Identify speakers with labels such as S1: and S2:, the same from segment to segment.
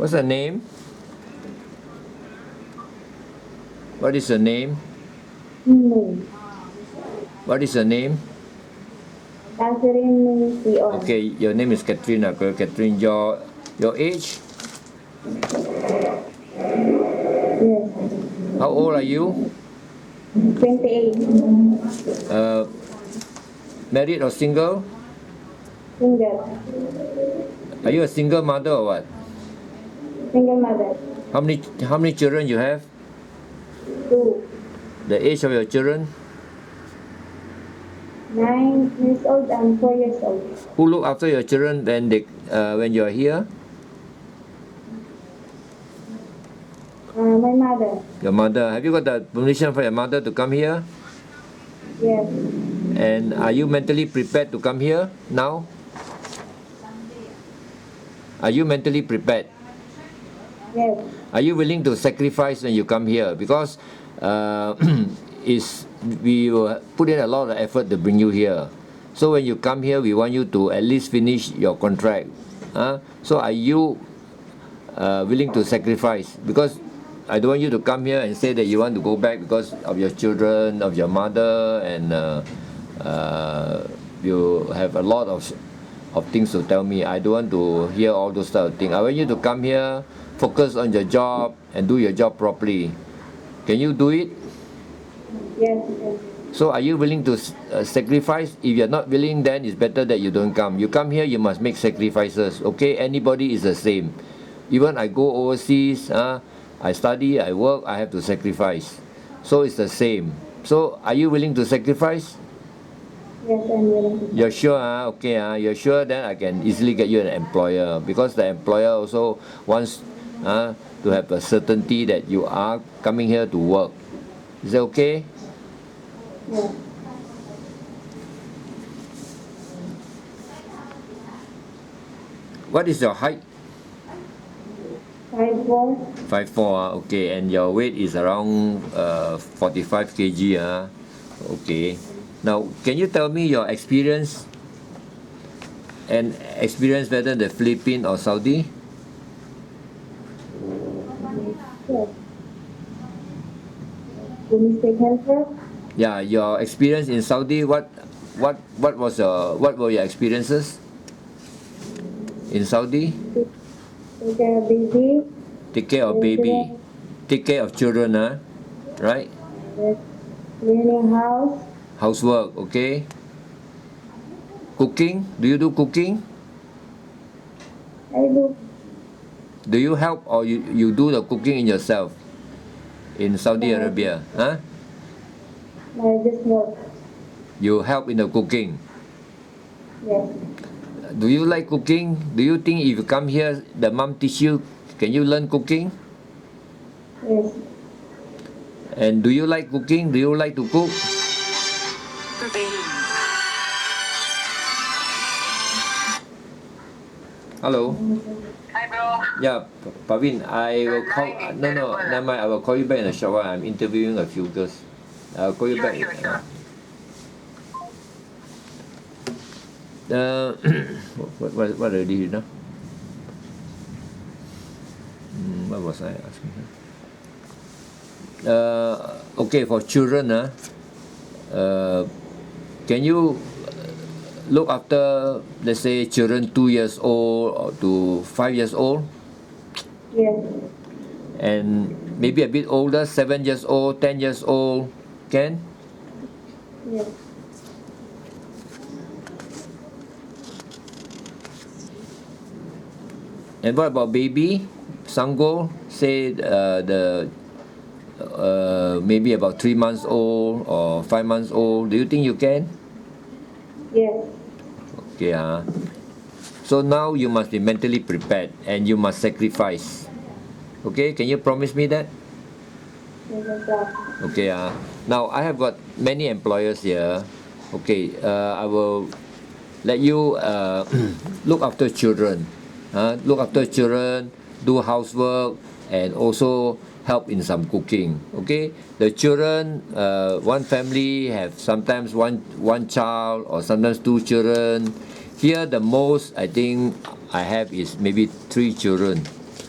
S1: What's her name? What is her name? What is her name?
S2: Kathyren.
S1: Okay, your name is Kathyren. Kathyren, your age?
S2: Yes.
S1: How old are you?
S2: 28.
S1: Married or single?
S2: Single.
S1: Are you a single mother or what?
S2: Single mother.
S1: How many children you have?
S2: 2.
S1: The age of your children?
S2: 9 years old and 4 years old.
S1: Who look after your children when you are here?
S2: My mother.
S1: Your mother. Have you got the permission for your mother to come here?
S2: Yes.
S1: And are you mentally prepared to come here now? Are you mentally prepared?
S2: Yes.
S1: Are you willing to sacrifice when you come here? Because we will put in a lot of effort to bring you here. So when you come here, we want you to at least finish your contract. So are you willing to sacrifice? Because I don't want you to come here and say that you want to go back because of your children, of your mother, and you have a lot of things to tell me. I don't want to hear all those type of things. I want you to come here, focus on your job, and do your job properly. Can you do it?
S2: Yes.
S1: So are you willing to sacrifice? If you're not willing, then it's better that you don't come. You come here, you must make sacrifices. Okay, anybody is the same. Even I go overseas, I study, I work, I have to sacrifice. So it's the same. So are you willing to sacrifice?
S2: Yes, I'm willing to.
S1: You're sure? Okay, you're sure? Then I can easily get you an employer, because the employer also wants to have a certainty that you are coming here to work. Is that okay?
S2: Yes.
S1: What is your height?
S2: 5'4".
S1: 5'4", okay, and your weight is around 45 kg, okay. Now, can you tell me your experience whether in the Philippines or Saudi?
S2: Yes. Domestic helper.
S1: Yeah, your experience in Saudi. What were your experiences in Saudi?
S2: Take care of baby.
S1: Take care of baby, take care of children, right?
S2: Yes. Cleaning house.
S1: Housework, okay. Cooking, do you do cooking?
S2: I do.
S1: Do you help, or you do the cooking in yourself in Saudi Arabia?
S2: I just help.
S1: You help in the cooking.
S2: Yes.
S1: Do you like cooking? Do you think if you come here, the mom teach you, can you learn cooking?
S2: Yes.
S1: And do you like cooking? Do you like to cook? Hello.
S3: Hi, bro.
S1: Yeah, Pavin, I will call. No, never mind. I will call you back in a short while. I'm interviewing a few girls. I'll call you back.
S3: Sure.
S1: What already now? What was I asking her? Okay, for children, can you look after, let's say, children 2 years old or to 5 years old?
S2: Yes.
S1: And maybe a bit older, 7 years old, 10 years old, can?
S2: Yes.
S1: And what about baby? Sango, say maybe about 3 months old or 5 months old. Do you think you can?
S2: Yes.
S1: Okay, so now you must be mentally prepared and you must sacrifice. Okay, can you promise me that?
S2: Yes.
S1: Okay, now I have got many employers here. Okay, I will let you look after children. Look after children, do housework, and also help in some cooking. Okay, the children, one family have sometimes one child or sometimes 2 children. Here the most I think I have is maybe 3 children.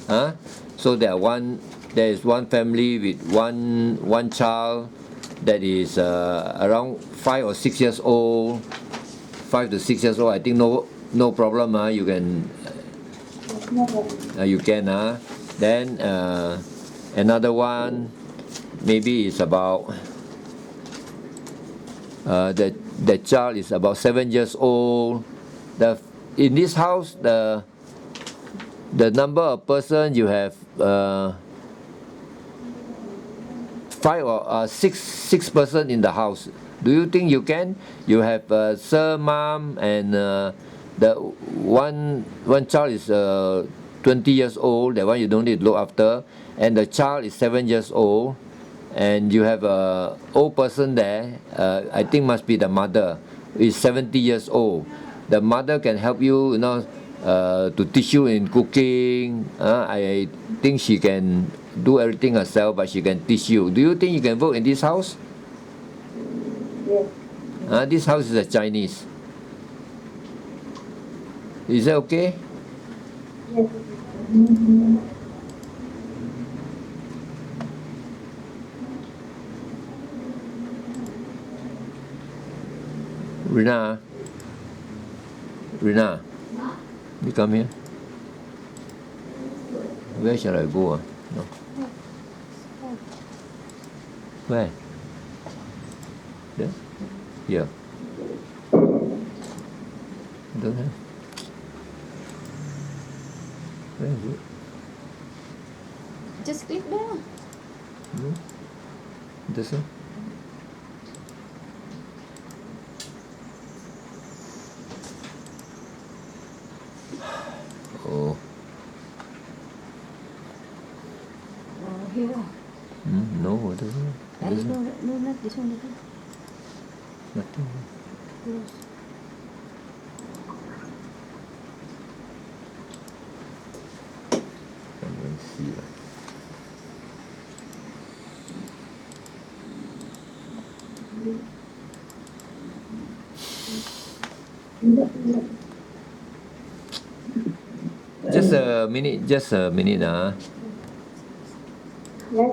S1: Huh? So there is one family with one child that is around 5 or 6 years old. 5 to 6 years old. I think no problem. You can
S2: No problem.
S1: you can. Then another one maybe is about the child is about 7 years old. In this house the number of person you have 5 or 6 person in the house. Do you think you can? You have sir, mom, and the one child is 20 years old. That one you don't need to look after, and the child is 7 years old, and you have a old person there. I think must be the mother. Is 70 years old. The mother can help you, to teach you in cooking. I think she can do everything herself, but she can teach you. Do you think you can work in this house?
S2: Yes.
S1: This house is a Chinese. Is that okay?
S2: Yes.
S1: Rina, you come here. Where shall I go? No. Where? There? Here. Don't have. Where is it?
S3: Just click there.
S1: No. This one? Oh.
S3: Here.
S1: No, it doesn't.
S3: No, not this one.
S1: Nothing.
S3: Close.
S1: I'm going to see. Just a minute.
S2: Yes.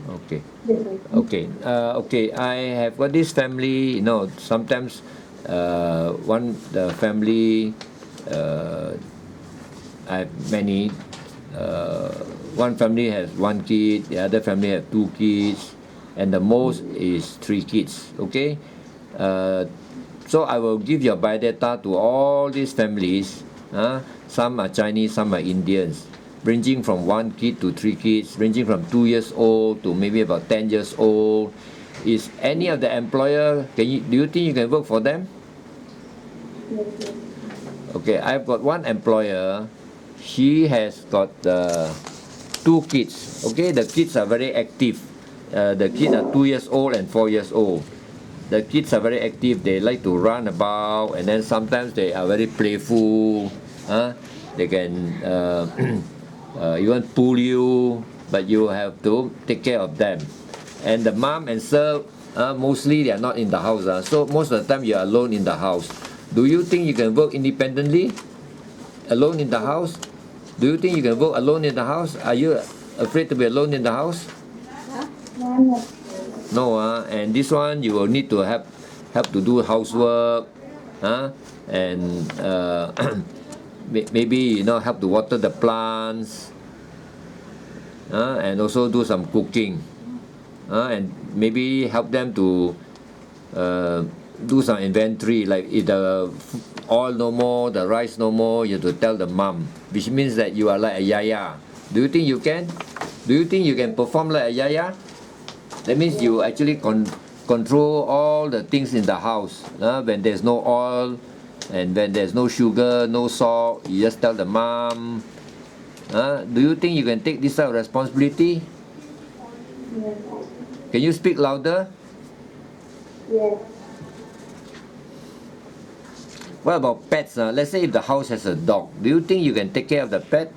S1: Okay.
S2: Yes.
S1: Okay. I have got this family. Sometimes the family. I have many. One family has 1 kid. The other family have 2 kids, and the most is 3 kids. Okay. So I will give your biodata to all these families. Some are Chinese, some are Indians, ranging from 1 kid to 3 kids, ranging from 2 years old to maybe about 10 years old. Is any of the employer, do you think you can work for them?
S2: Yes.
S1: Okay, I've got one employer. She has got 2 kids. Okay, the kids are very active. The kids are 2 years old and 4 years old. The kids are very active. They like to run about, and then sometimes they are very playful. They can even pull you, but you have to take care of them. And the mom and sir, mostly they are not in the house. So most of the time you are alone in the house. Do you think you can work independently, alone in the house? Do you think you can work alone in the house? Are you afraid to be alone in the house?
S2: No.
S1: No, and this one you will need to help to do housework, and maybe help to water the plants, and also do some cooking, and maybe help them to do some inventory, like if the oil no more, the rice no more, you have to tell the mom, which means that you are like a yaya. Do you think you can? Do you think you can perform like a yaya? That means you actually control all the things in the house. When there's no oil and when there's no sugar, no salt, you just tell the mom. Do you think you can take this type of responsibility?
S2: Yes.
S1: Can you speak louder?
S2: Yes.
S1: What about pets? Let's say if the house has a dog, do you think you can take care of the pet?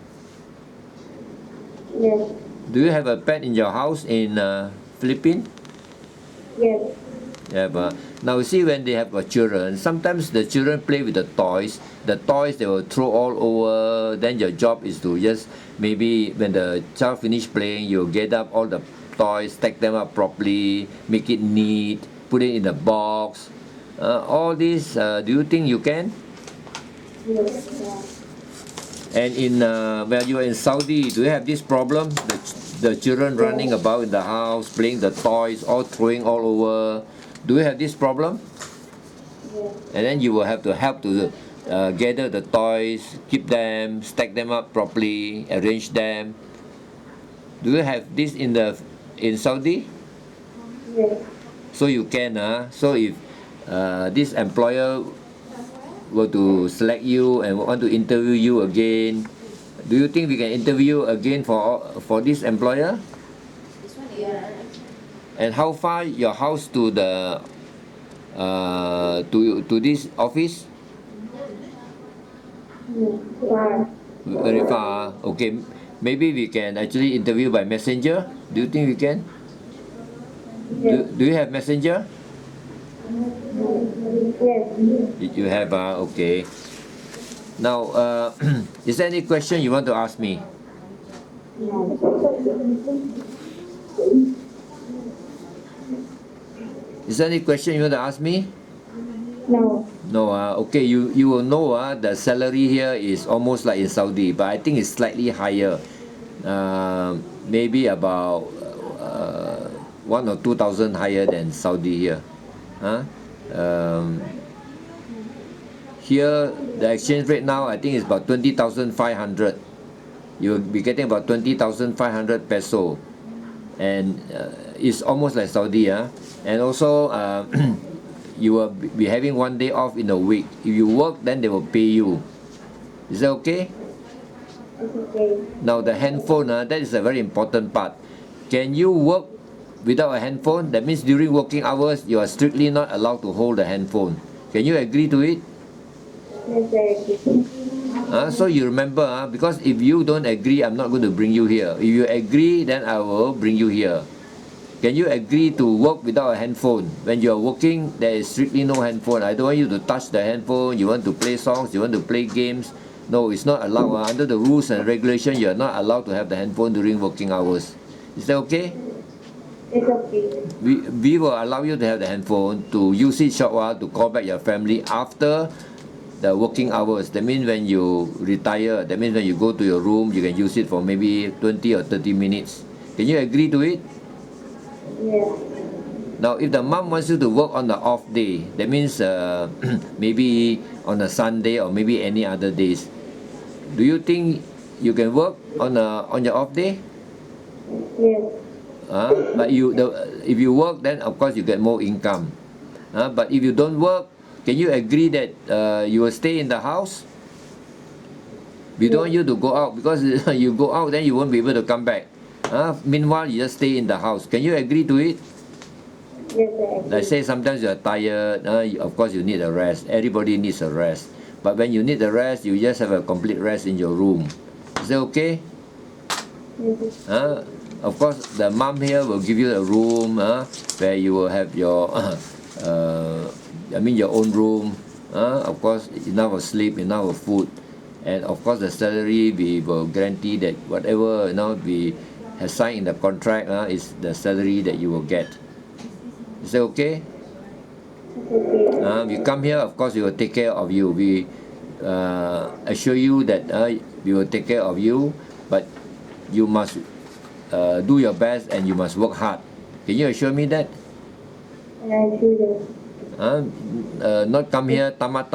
S2: Yes.
S1: Do you have a pet in your house in Philippines?
S2: Yes.
S1: Now you see when they have children, sometimes the children play with the toys. The toys they will throw all over. Then your job is to just maybe when the child finish playing, you get up all the toys, stack them up properly, make it neat, put it in a box. All this, do you think you can?
S2: Yes.
S1: And in when you are in Saudi, do you have this problem? The children running about in the house, playing the toys, all throwing all over. Do you have this problem?
S2: Yes.
S1: And then you will have to help to gather the toys, keep them, stack them up properly, arrange them. Do you have this in Saudi?
S2: Yes.
S1: So you can, so if this employer were to select you and want to interview you again, do you think we can interview again for this employer? And how far your house to the to this office?
S2: Far.
S1: Very far. Okay, maybe we can actually interview by messenger. Do you think we can?
S2: Yes.
S1: Do you have messenger?
S2: Yes.
S1: You have, okay. Now, is there any question you want to ask me?
S2: No.
S1: Is there any question you want to ask me?
S2: No.
S1: No, okay, you will know the salary here is almost like in Saudi, but I think it's slightly higher. Maybe about 1 or 2,000 higher than Saudi here. Here, the exchange rate now, I think is about 20,500. You'll be getting about 20,500 peso. And it's almost like Saudi. And also, you will be having 1 day off in a week. If you work, then they will pay you. Is that okay?
S2: It's okay.
S1: Now, the handphone, that is a very important part. Can you work without a handphone? That means during working hours, you are strictly not allowed to hold a handphone. Can you agree to it?
S2: Yes, I agree.
S1: So you remember, because if you don't agree, I'm not going to bring you here. If you agree, then I will bring you here. Can you agree to work without a handphone? When you are working, there is strictly no handphone. I don't want you to touch the handphone. You want to play songs, you want to play games. No, it's not allowed. Under the rules and regulation, you are not allowed to have the handphone during working hours. Is that okay?
S2: It's okay.
S1: We will allow you to have the handphone, to use it short while to call back your family after the working hours. That means when you retire, that means when you go to your room, you can use it for maybe 20 or 30 minutes. Can you agree to it?
S2: Yes.
S1: Now, if the mom wants you to work on the off day, that means maybe on a Sunday or maybe any other days, do you think you can work on your off day?
S2: Yes.
S1: But if you work, then of course you get more income. But if you don't work, can you agree that you will stay in the house? We don't want you to go out, because you go out, then you won't be able to come back. Meanwhile, you just stay in the house. Can you agree to it?
S2: Yes, I agree.
S1: Like say sometimes you are tired, of course you need a rest. Everybody needs a rest. But when you need the rest, you just have a complete rest in your room. Is that okay?
S2: Yes.
S1: Of course, the mom here will give you a room where you will have your, your own room. Of course, enough of sleep, enough of food. And of course, the salary, we will guarantee that whatever we have signed in the contract is the salary that you will get. Is that okay?
S2: It's okay.
S1: You come here, of course, we will take care of you. We assure you that we will take care of you, but you must do your best and you must work hard. Can you assure me that?
S2: I do
S1: Not come here tamat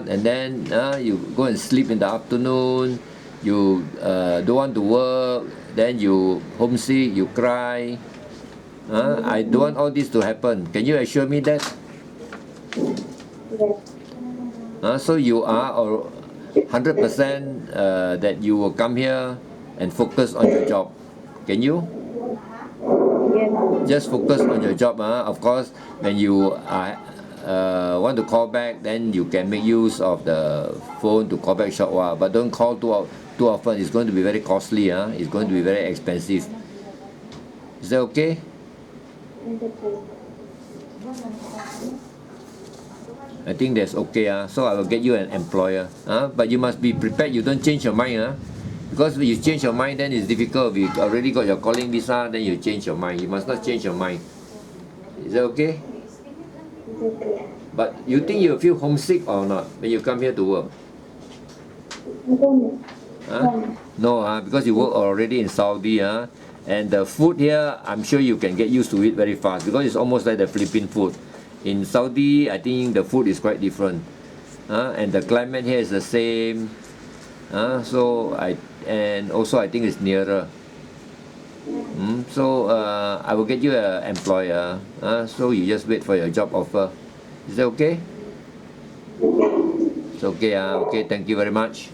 S1: and then you go and sleep in the afternoon. You don't want to work, then you homesick, you cry. I don't want all this to happen. Can you assure me that?
S2: Yes.
S1: So you are 100% that you will come here and focus on your job. Can you?
S2: Yes.
S1: Just focus on your job. Of course, when you want to call back, then you can make use of the phone to call back short while. But don't call too often. It's going to be very costly. It's going to be very expensive. Is that okay?
S2: It's okay.
S1: I think that's okay. So I will get you an employer. But you must be prepared. You don't change your mind. Because if you change your mind, then it's difficult. If you already got your calling visa, then you change your mind. You must not change your mind. Is that okay?
S2: It's okay.
S1: But you think you feel homesick or not when you come here to work?
S2: Don't.
S1: No, because you work already in Saudi. And the food here, I'm sure you can get used to it very fast because it's almost like the Philippine food. In Saudi, I think the food is quite different. And the climate here is the same. And also I think it's nearer. So I will get you an employer. So you just wait for your job offer. Is that okay? It's okay. Okay, thank you very much.